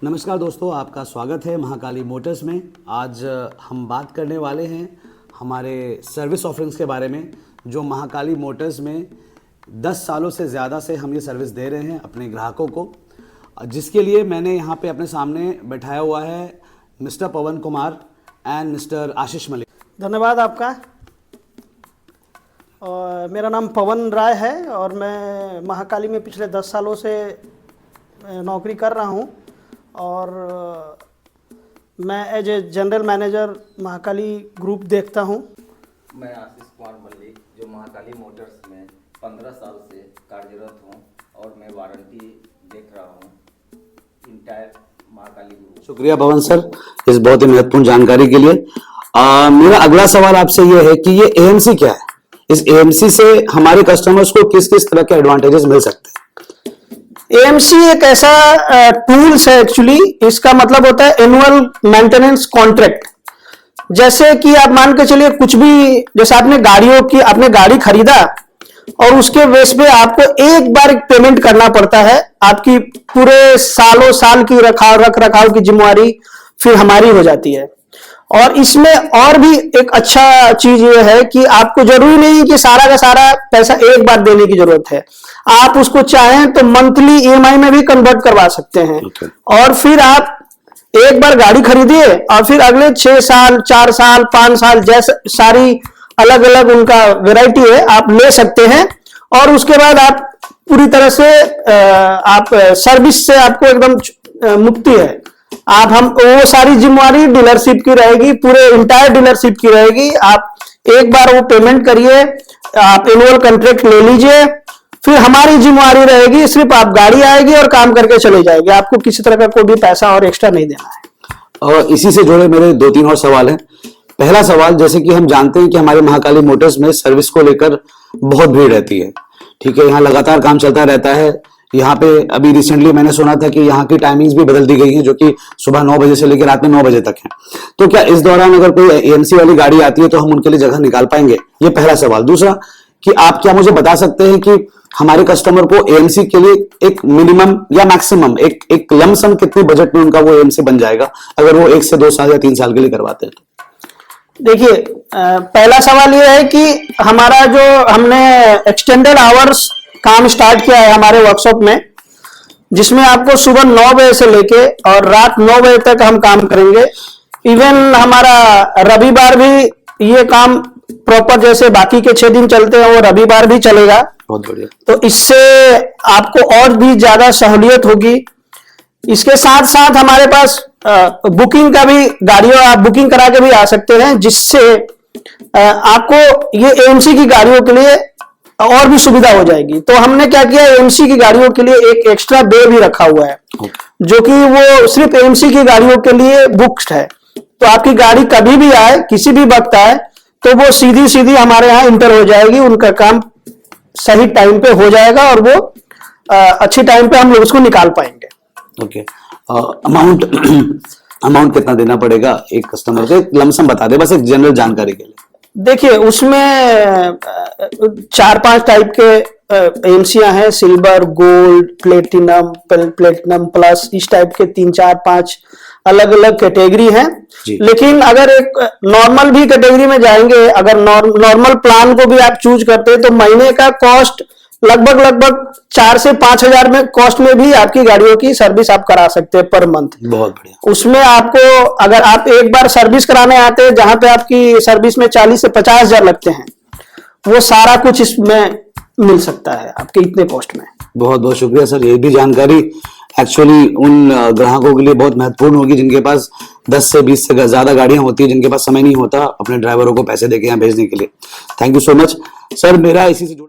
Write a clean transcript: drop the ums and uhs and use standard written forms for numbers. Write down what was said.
नमस्कार दोस्तों, आपका स्वागत है महाकाली मोटर्स में। आज हम बात करने वाले हैं हमारे सर्विस ऑफरिंग्स के बारे में, जो महाकाली मोटर्स में 10 सालों से ज़्यादा से हम ये सर्विस दे रहे हैं अपने ग्राहकों को, जिसके लिए मैंने यहाँ पे अपने सामने बैठाया हुआ है mister Pawan Kumar and mister Ashish Malik. धन्यवाद आपका। और मेरा नाम पवन राय है और मैं महाकाली में पिछले 10 सालों से नौकरी कर रहा हूँ और मैं as a general manager Mahakali group देखता हूँ। मैं आशीष कुमार मलिक जो महाकाली मोटर्स में 15 साल से कार्यरत हूँ और मैं वारंटी देख रहा हूँ इंटायर महाकाली ग्रुप। शुक्रिया पवन सर इस बहुत ही महत्वपूर्ण जानकारी के लिए। मेरा अगला सवाल आपसे ये है कि ये एएमसी क्या है? इस एएमसी से हमारे कस्टमर्स को किस किस तरह के एडवांटेजेस मिल सकते हैं? एएमसी एक ऐसा टूल्स है एक्चुअली, इसका मतलब होता है एनुअल मेंटेनेंस कॉन्ट्रैक्ट। जैसे कि आप मान के चलिए कुछ भी, जैसे आपने गाड़ी खरीदा और उसके बेस पे आपको एक बार पेमेंट करना पड़ता है। आपकी पूरे सालों साल की रख रखाव की जिम्मेवारी फिर हमारी हो जाती है। और इसमें और भी एक अच्छा चीज ये है कि आपको जरूरी नहीं कि सारा का सारा पैसा एक बार देने की जरूरत है। आप उसको चाहें तो मंथली ईएमआई में भी कन्वर्ट करवा सकते हैं। और फिर आप एक बार गाड़ी खरीदिए और फिर अगले 6 साल 4 साल 5 साल जैसे सारी अलग अलग उनका वैरायटी है, आप ले सकते हैं। और उसके बाद आप पूरी तरह से आप सर्विस से आपको एकदम मुक्ति है। वो सारी जिम्मेवारी डीलरशिप की रहेगी, पूरे इंटायर डीलरशिप की रहेगी। आप एक बार वो पेमेंट करिए, आप एनुअल कॉन्ट्रैक्ट ले लीजिए, फिर हमारी जिम्मेवारी रहेगी, सिर्फ आप गाड़ी आएगी और काम करके चले जाएगी। आपको किसी तरह का कोई भी पैसा और एक्स्ट्रा नहीं देना है। और इसी से जुड़े मेरे 2-3 और सवाल हैं। पहला सवाल, जैसे कि हम जानते हैं कि हमारे महाकाली मोटर्स में सर्विस को लेकर बहुत भीड़ रहती है, ठीक है, यहाँ लगातार काम चलता रहता है। यहाँ पे अभी रिसेंटली मैंने सुना था कि यहाँ की टाइमिंग्स भी बदल दी गई हैं, जो कि सुबह 9 बजे से लेकर रात में 9 बजे तक है। तो क्या इस दौरान अगर कोई एएमसी वाली गाड़ी आती है तो हम उनके लिए जगह निकाल पाएंगे? ये पहला सवाल। दूसरा कि आप क्या मुझे बता सकते हैं कि हमारे कस्टमर को एएमसी के लिए एक मिनिमम या मैक्सिमम एक लमसम कितने बजट में उनका वो एएमसी बन जाएगा अगर वो 1 से 2 साल या 3 साल के लिए करवाते हैं? देखिए, पहला सवाल ये है कि हमारा जो हमने एक्सटेंडेड आवर्स काम स्टार्ट किया है हमारे वर्कशॉप में, जिसमें आपको सुबह 9 बजे से लेके और रात 9 बजे तक हम काम करेंगे। इवन हमारा रविवार भी ये काम प्रॉपर जैसे बाकी के 6 दिन चलते हैं वो रविवार भी चलेगा। बहुत बढ़िया। तो इससे आपको और भी ज्यादा सहूलियत होगी। इसके साथ साथ हमारे पास बुकिंग का भी, गाड़ियों आप बुकिंग करा के भी आ सकते हैं, जिससे आपको ये एएमसी की गाड़ियों के लिए और भी सुविधा हो जाएगी। तो हमने क्या किया, एएमसी की गाड़ियों के लिए एक एक्स्ट्रा बे भी रखा हुआ है, जो कि वो सिर्फ एएमसी की गाड़ियों के लिए बुक्ड है। तो आपकी गाड़ी कभी भी आए, किसी भी वक्त आए, तो वो सीधी हमारे यहाँ इंटर हो जाएगी। उनका काम सही टाइम पे हो जाएगा और वो अच्छी टाइम पे हम लोग उसको निकाल पाएंगे। ओके। अमाउंट कितना देना पड़ेगा एक कस्टमर को? लमसम बता दे बस, एक जनरल जानकारी के लिए। देखिए, उसमें 4-5 टाइप के एएमसीयां हैं, सिल्वर, गोल्ड, प्लेटिनम प्लस, इस टाइप के 3-4-5 अलग अलग कैटेगरी हैं। लेकिन अगर एक नॉर्मल भी कैटेगरी में जाएंगे, अगर नॉर्मल प्लान को भी आप चूज करते हैं तो महीने का कॉस्ट लगभग 4 से 5 हजार में कॉस्ट में भी आपकी गाड़ियों की सर्विस आप करा सकते हैं पर मंथ। बहुत बढ़िया। उसमें आपको, अगर आप एक बार सर्विस कराने आते हैं जहां पे आपकी सर्विस में 40 से 50 हजार लगते हैं, वो सारा कुछ इसमें मिल सकता है आपके इतने कॉस्ट में। बहुत बहुत शुक्रिया सर। ये भी जानकारी एक्चुअली उन ग्राहकों के लिए बहुत महत्वपूर्ण होगी जिनके पास 10 से 20 से ज्यादा गाड़ियां होती है, जिनके पास समय नहीं होता अपने ड्राइवरों को पैसे देके यहाँ भेजने के लिए। Thank you so much sir. मेरा इसी से जुड़ा